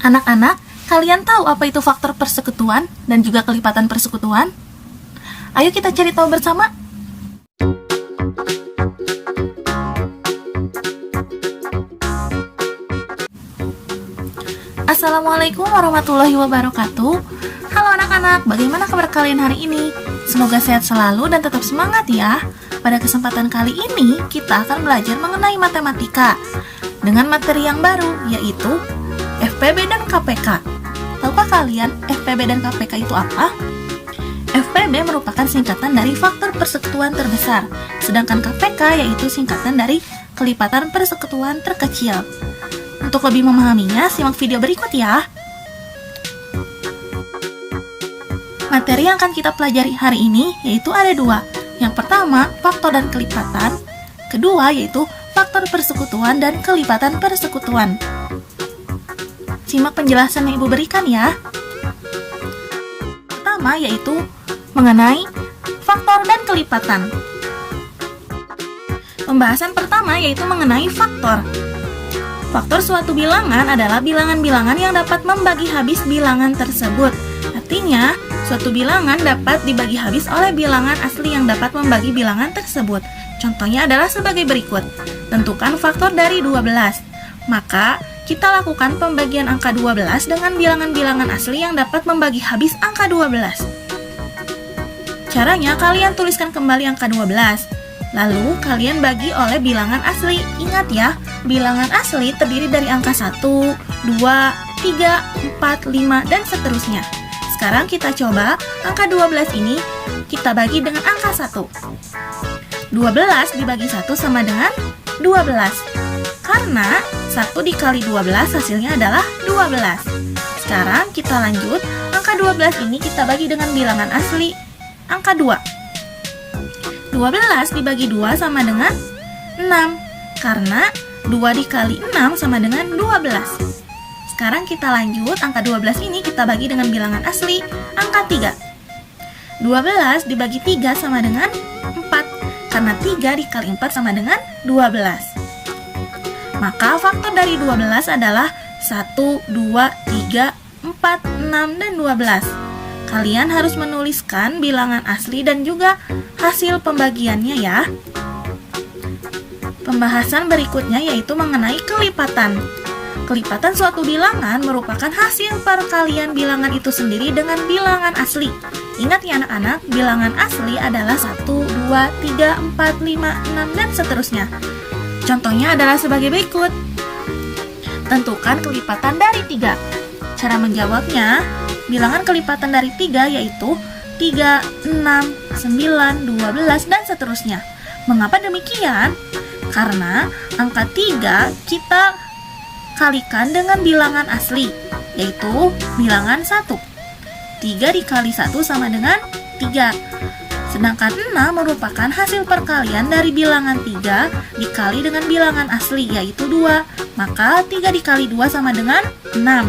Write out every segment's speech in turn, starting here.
Anak-anak, kalian tahu apa itu faktor persekutuan dan juga kelipatan persekutuan? Ayo kita cari tahu bersama. Assalamualaikum warahmatullahi wabarakatuh. Halo anak-anak, bagaimana kabar kalian hari ini? Semoga sehat selalu dan tetap semangat ya. Pada kesempatan kali ini, kita akan belajar mengenai matematika dengan materi yang baru, yaitu FPB dan KPK. Tahukah kalian FPB dan KPK itu apa? FPB merupakan singkatan dari faktor persekutuan terbesar, sedangkan KPK yaitu singkatan dari kelipatan persekutuan terkecil. Untuk lebih memahaminya, simak video berikut ya. Materi yang akan kita pelajari hari ini yaitu ada dua. Yang pertama, faktor dan kelipatan. Kedua, yaitu faktor persekutuan dan kelipatan persekutuan. Simak penjelasan yang Ibu berikan ya. Pertama, yaitu mengenai faktor dan kelipatan. Pembahasan pertama yaitu mengenai faktor. Faktor suatu bilangan adalah bilangan-bilangan yang dapat membagi habis bilangan tersebut. Artinya, suatu bilangan dapat dibagi habis oleh bilangan asli yang dapat membagi bilangan tersebut. Contohnya adalah sebagai berikut. Tentukan faktor dari 12. Maka, kita lakukan pembagian angka 12 dengan bilangan-bilangan asli yang dapat membagi habis angka 12. Caranya, kalian tuliskan kembali angka 12. Lalu, kalian bagi oleh bilangan asli. Ingat ya, bilangan asli terdiri dari angka 1, 2, 3, 4, 5, dan seterusnya. Sekarang kita coba angka 12 ini kita bagi dengan angka 1. 12 dibagi 1 sama dengan 12. Karena 1 dikali 12 hasilnya adalah 12. Sekarang kita lanjut, angka 12 ini kita bagi dengan bilangan asli, angka 2. 12 dibagi 2 sama dengan 6. Karena 2 dikali 6 sama dengan 12. Sekarang kita lanjut, angka 12 ini kita bagi dengan bilangan asli, angka 3. 12 dibagi 3 sama dengan 4. Karena 3 dikali 4 sama dengan 12. Maka faktor dari 12 adalah 1, 2, 3, 4, 6, dan 12. Kalian harus menuliskan bilangan asli dan juga hasil pembagiannya ya. Pembahasan berikutnya yaitu mengenai kelipatan. Kelipatan suatu bilangan merupakan hasil perkalian bilangan itu sendiri dengan bilangan asli. Ingat ya anak-anak, bilangan asli adalah 1, 2, 3, 4, 5, 6, dan seterusnya. Contohnya adalah sebagai berikut. Tentukan kelipatan dari 3. Cara menjawabnya, bilangan kelipatan dari 3 yaitu 3, 6, 9, 12, dan seterusnya. Mengapa demikian? Karena angka 3 kita kalikan dengan bilangan asli, yaitu bilangan 1. 3 dikali 1 sama dengan 3. Sedangkan 6 merupakan hasil perkalian dari bilangan 3 dikali dengan bilangan asli, yaitu 2. Maka 3 dikali 2 sama dengan 6.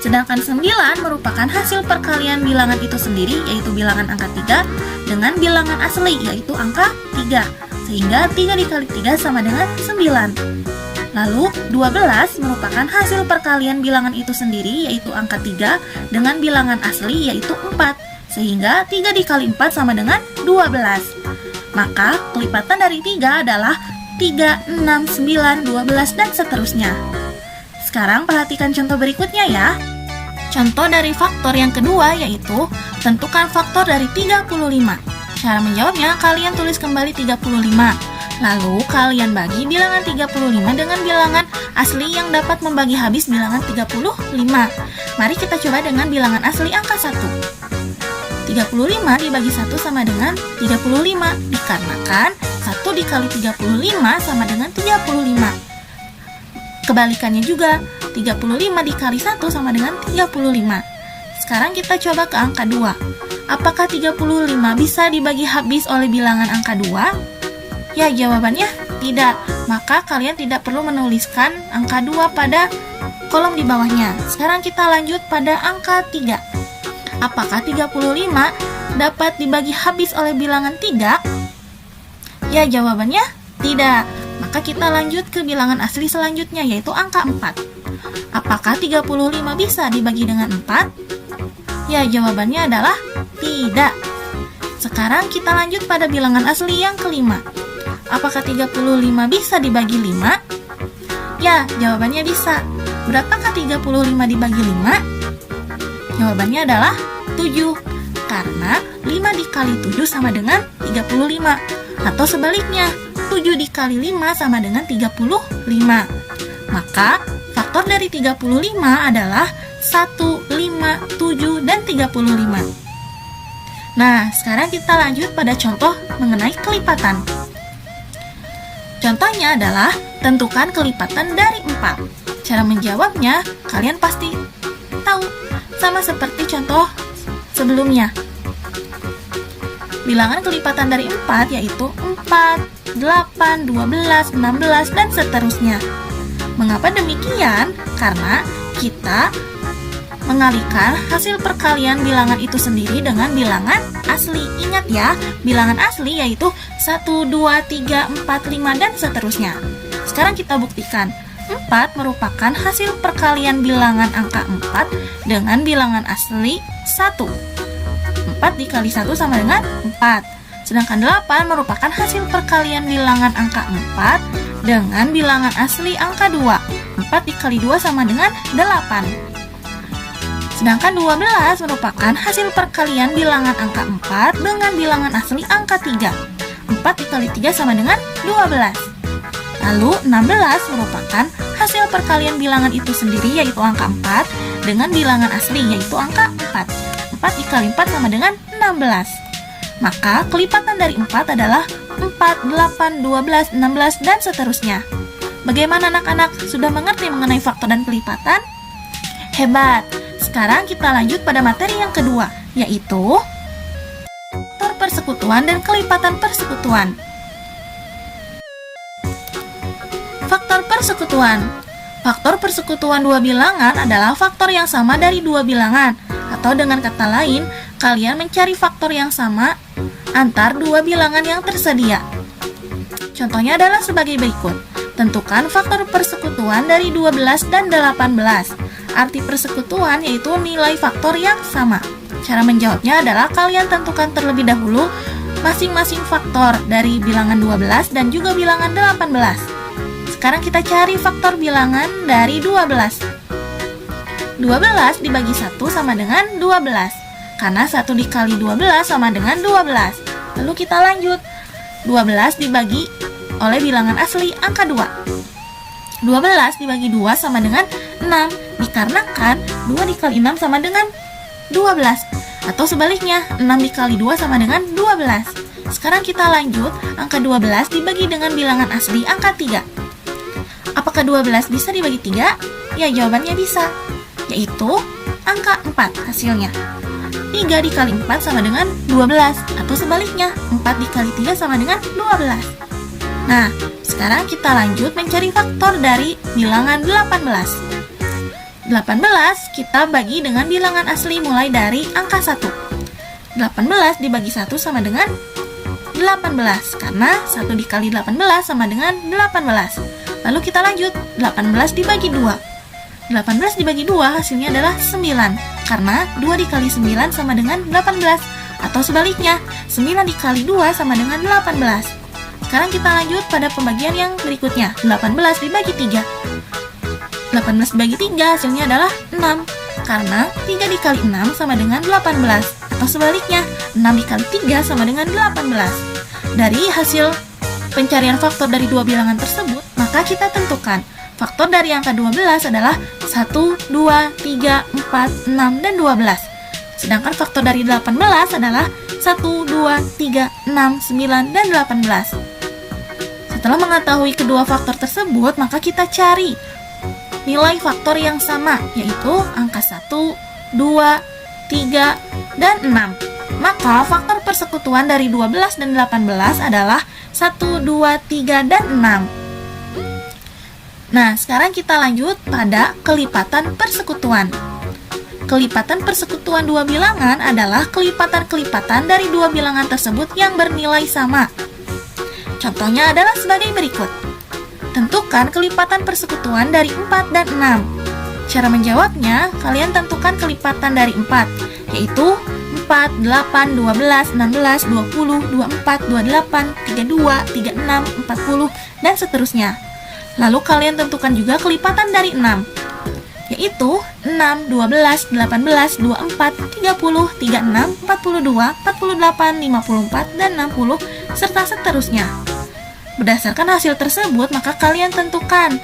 Sedangkan 9 merupakan hasil perkalian bilangan itu sendiri, yaitu bilangan angka 3 dengan bilangan asli, yaitu angka 3. Sehingga 3 dikali 3 sama dengan 9. Lalu 12 merupakan hasil perkalian bilangan itu sendiri, yaitu angka 3 dengan bilangan asli, yaitu 4. Sehingga 3 dikali 4 sama dengan 12. Maka kelipatan dari 3 adalah 3, 6, 9, 12, dan seterusnya. Sekarang perhatikan contoh berikutnya ya. Contoh dari faktor yang kedua yaitu tentukan faktor dari 35. Cara menjawabnya, kalian tulis kembali 35. Lalu kalian bagi bilangan 35 dengan bilangan asli yang dapat membagi habis bilangan 35. Mari kita coba dengan bilangan asli angka 1. 35 dibagi 1 sama dengan 35, dikarenakan 1 dikali 35 sama dengan 35. Kebalikannya juga, 35 dikali 1 sama dengan 35. Sekarang kita coba ke angka 2. Apakah 35 bisa dibagi habis oleh bilangan angka 2? Ya, jawabannya tidak. Maka kalian tidak perlu menuliskan angka 2 pada kolom di bawahnya. Sekarang kita lanjut pada angka 3. Apakah 35 dapat dibagi habis oleh bilangan 3? Ya, jawabannya tidak. Maka kita lanjut ke bilangan asli selanjutnya, yaitu angka 4. Apakah 35 bisa dibagi dengan 4? Ya, jawabannya adalah tidak. Sekarang kita lanjut pada bilangan asli yang kelima. Apakah 35 bisa dibagi 5? Ya, jawabannya bisa. Berapakah 35 dibagi 5? Jawabannya adalah 7. Karena 5 dikali 7 sama dengan 35. Atau sebaliknya, 7 dikali 5 sama dengan 35. Maka, faktor dari 35 adalah 1, 5, 7, dan 35. Nah, sekarang kita lanjut pada contoh mengenai kelipatan. Contohnya adalah tentukan kelipatan dari 4. Cara menjawabnya kalian pasti tahu, sama seperti contoh sebelumnya. Bilangan kelipatan dari 4 yaitu 4, 8, 12, 16, dan seterusnya. Mengapa demikian? Karena kita mengalihkan hasil perkalian bilangan itu sendiri dengan bilangan asli. Ingat ya, bilangan asli yaitu 1, 2, 3, 4, 5, dan seterusnya. Sekarang kita buktikan. 4 merupakan hasil perkalian bilangan angka 4 dengan bilangan asli 1. 4 dikali 1 sama dengan 4. Sedangkan 8 merupakan hasil perkalian bilangan angka 4 dengan bilangan asli angka 2. 4 dikali 2 sama dengan 8. Sedangkan 12 merupakan hasil perkalian bilangan angka 4 dengan bilangan asli angka 3. 4 dikali 3 sama dengan 12. Lalu 16 merupakan hasil perkalian bilangan itu sendiri yaitu angka 4 dengan bilangan asli yaitu angka 4. 4 dikali 4 sama dengan 16. Maka kelipatan dari 4 adalah 4, 8, 12, 16, dan seterusnya. Bagaimana anak-anak? Sudah mengerti mengenai faktor dan kelipatan? Hebat! Sekarang kita lanjut pada materi yang kedua, yaitu faktor persekutuan dan kelipatan persekutuan. Faktor persekutuan. Faktor persekutuan dua bilangan adalah faktor yang sama dari dua bilangan. Atau dengan kata lain, kalian mencari faktor yang sama antar dua bilangan yang tersedia. Contohnya adalah sebagai berikut. Tentukan faktor persekutuan dari 12 dan 18. Arti persekutuan yaitu nilai faktor yang sama. Cara menjawabnya adalah kalian tentukan terlebih dahulu masing-masing faktor dari bilangan 12 dan juga bilangan 18. Sekarang kita cari faktor bilangan dari 12. 12 dibagi 1 sama dengan 12. Karena 1 dikali 12 sama dengan 12. Lalu kita lanjut. 12 dibagi oleh bilangan asli angka 2. 12 dibagi 2 sama dengan 6. Dikarenakan 2 dikali 6 sama dengan 12. Atau sebaliknya, 6 dikali 2 sama dengan 12. Sekarang kita lanjut. Angka 12 dibagi dengan bilangan asli angka 3. Apakah 12 bisa dibagi 3? Ya, jawabannya bisa, yaitu angka 4 hasilnya. 3 dikali 4 sama dengan 12. Atau sebaliknya, 4 dikali 3 sama dengan 12. Nah, sekarang kita lanjut mencari faktor dari bilangan 18. 18 kita bagi dengan bilangan asli mulai dari angka 1. 18 dibagi 1 sama dengan 18. Karena 1 dikali 18 sama dengan 18. Lalu kita lanjut. 18 dibagi 2. 18 dibagi 2 hasilnya adalah 9. Karena 2 dikali 9 sama dengan 18. Atau sebaliknya, 9 dikali 2 sama dengan 18. Sekarang kita lanjut pada pembagian yang berikutnya. 18 dibagi 3. 18 dibagi 3 hasilnya adalah 6. Karena 3 dikali 6 sama dengan 18. Atau sebaliknya, 6 dikali 3 sama dengan 18. Dari hasil pencarian faktor dari dua bilangan tersebut, maka kita tentukan faktor dari angka 12 adalah 1, 2, 3, 4, 6, dan 12. Sedangkan faktor dari 18 adalah 1, 2, 3, 6, 9, dan 18. Setelah mengetahui kedua faktor tersebut, maka kita cari nilai faktor yang sama, yaitu angka 1, 2, 3, dan 6. Maka faktor persekutuan dari 12 dan 18 adalah 1, 2, 3, dan 6. Nah, sekarang kita lanjut pada kelipatan persekutuan. Kelipatan persekutuan dua bilangan adalah kelipatan-kelipatan dari dua bilangan tersebut yang bernilai sama. Contohnya adalah sebagai berikut. Tentukan kelipatan persekutuan dari 4 dan 6. Cara menjawabnya, kalian tentukan kelipatan dari 4, yaitu 4, 8, 12, 16, 20, 24, 28, 32, 36, 40, dan seterusnya. Lalu kalian tentukan juga kelipatan dari 6, yaitu 6, 12, 18, 24, 30, 36, 42, 48, 54, dan 60, serta seterusnya. Berdasarkan hasil tersebut, maka kalian tentukan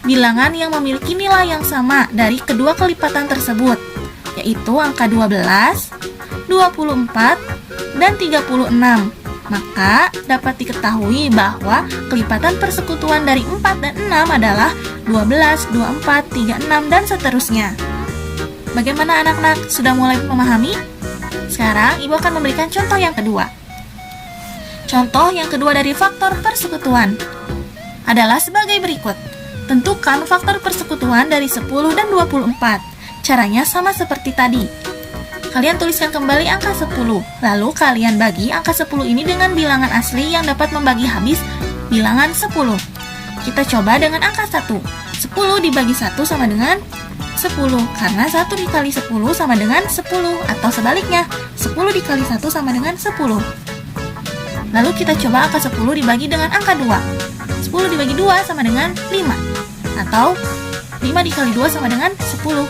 bilangan yang memiliki nilai yang sama dari kedua kelipatan tersebut, yaitu angka 12, 24, dan 36. Maka dapat diketahui bahwa kelipatan persekutuan dari 4 dan 6 adalah 12, 24, 36, dan seterusnya. Bagaimana anak-anak? Sudah mulai memahami? Sekarang Ibu akan memberikan contoh yang kedua. Contoh yang kedua dari faktor persekutuan adalah sebagai berikut. Tentukan faktor persekutuan dari 10 dan 24. Caranya sama seperti tadi. Kalian tuliskan kembali angka 10, lalu kalian bagi angka 10 ini dengan bilangan asli yang dapat membagi habis bilangan 10. Kita coba dengan angka 1. 10 dibagi 1 sama dengan 10, karena 1 dikali 10 sama dengan 10, atau sebaliknya, 10 dikali 1 sama dengan 10. Lalu kita coba angka 10 dibagi dengan angka 2. 10 dibagi 2 sama dengan 5, atau 5 dikali 2 sama dengan 10.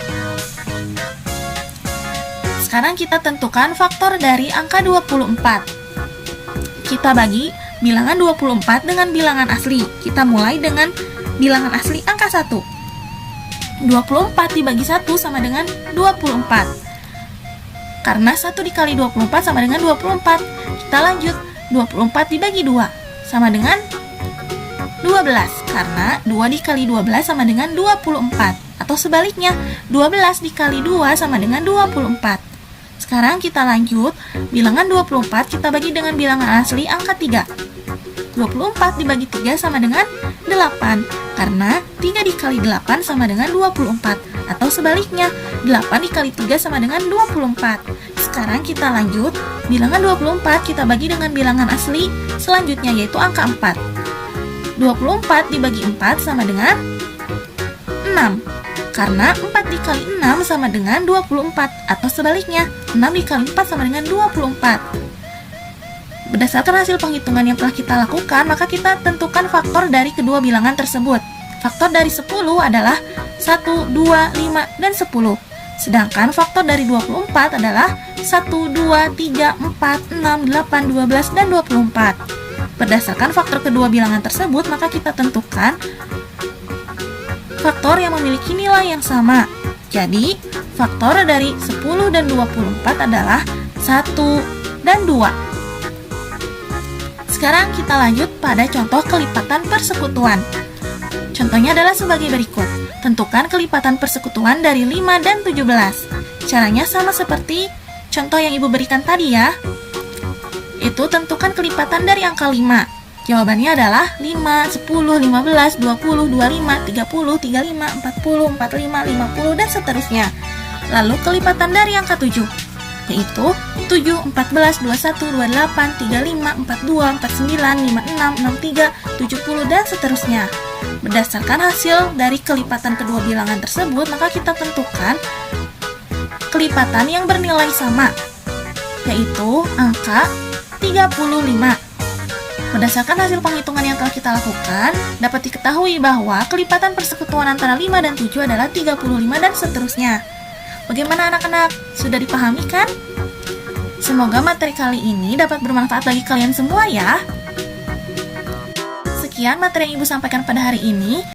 Sekarang kita tentukan faktor dari angka 24. Kita bagi bilangan 24 dengan bilangan asli. Kita mulai dengan bilangan asli angka 1. 24 dibagi 1 sama dengan 24. Karena 1 dikali 24 sama dengan 24. Kita lanjut, 24 dibagi 2 sama dengan 12, karena 2 dikali 12 sama dengan 24, atau sebaliknya, 12 dikali 2 sama dengan 24. Sekarang kita lanjut, bilangan 24 kita bagi dengan bilangan asli angka 3. 24 dibagi 3 sama dengan 8, karena 3 dikali 8 sama dengan 24, atau sebaliknya, 8 dikali 3 sama dengan 24. Sekarang kita lanjut, bilangan 24 kita bagi dengan bilangan asli selanjutnya, yaitu angka 4. 24 dibagi 4 sama dengan 6, karena 4 dikali 6 sama dengan 24, atau sebaliknya, 6 dikali 4 sama dengan 24. Berdasarkan hasil penghitungan yang telah kita lakukan, maka kita tentukan faktor dari kedua bilangan tersebut. Faktor dari 10 adalah 1, 2, 5, dan 10. Sedangkan faktor dari 24 adalah 1, 2, 3, 4, 6, 8, 12, dan 24. Berdasarkan faktor kedua bilangan tersebut, maka kita tentukan faktor yang memiliki nilai yang sama. Jadi, faktor dari 10 dan 24 adalah 1 dan 2. Sekarang kita lanjut pada contoh kelipatan persekutuan. Contohnya adalah sebagai berikut. Tentukan kelipatan persekutuan dari 5 dan 17. Caranya sama seperti contoh yang Ibu berikan tadi ya. Itu tentukan kelipatan dari angka 5. Jawabannya adalah 5, 10, 15, 20, 25, 30, 35, 40, 45, 50, dan seterusnya. Lalu kelipatan dari angka 7, yaitu 7, 14, 21, 28, 35, 42, 49, 56, 63, 70, dan seterusnya. Berdasarkan hasil dari kelipatan kedua bilangan tersebut, maka kita tentukan kelipatan yang bernilai sama, yaitu angka 35. Berdasarkan hasil penghitungan yang telah kita lakukan, dapat diketahui bahwa kelipatan persekutuan antara 5 dan 7 adalah 35 dan seterusnya. Bagaimana anak-anak? Sudah dipahami kan? Semoga materi kali ini dapat bermanfaat bagi kalian semua ya. Sekian materi yang Ibu sampaikan pada hari ini.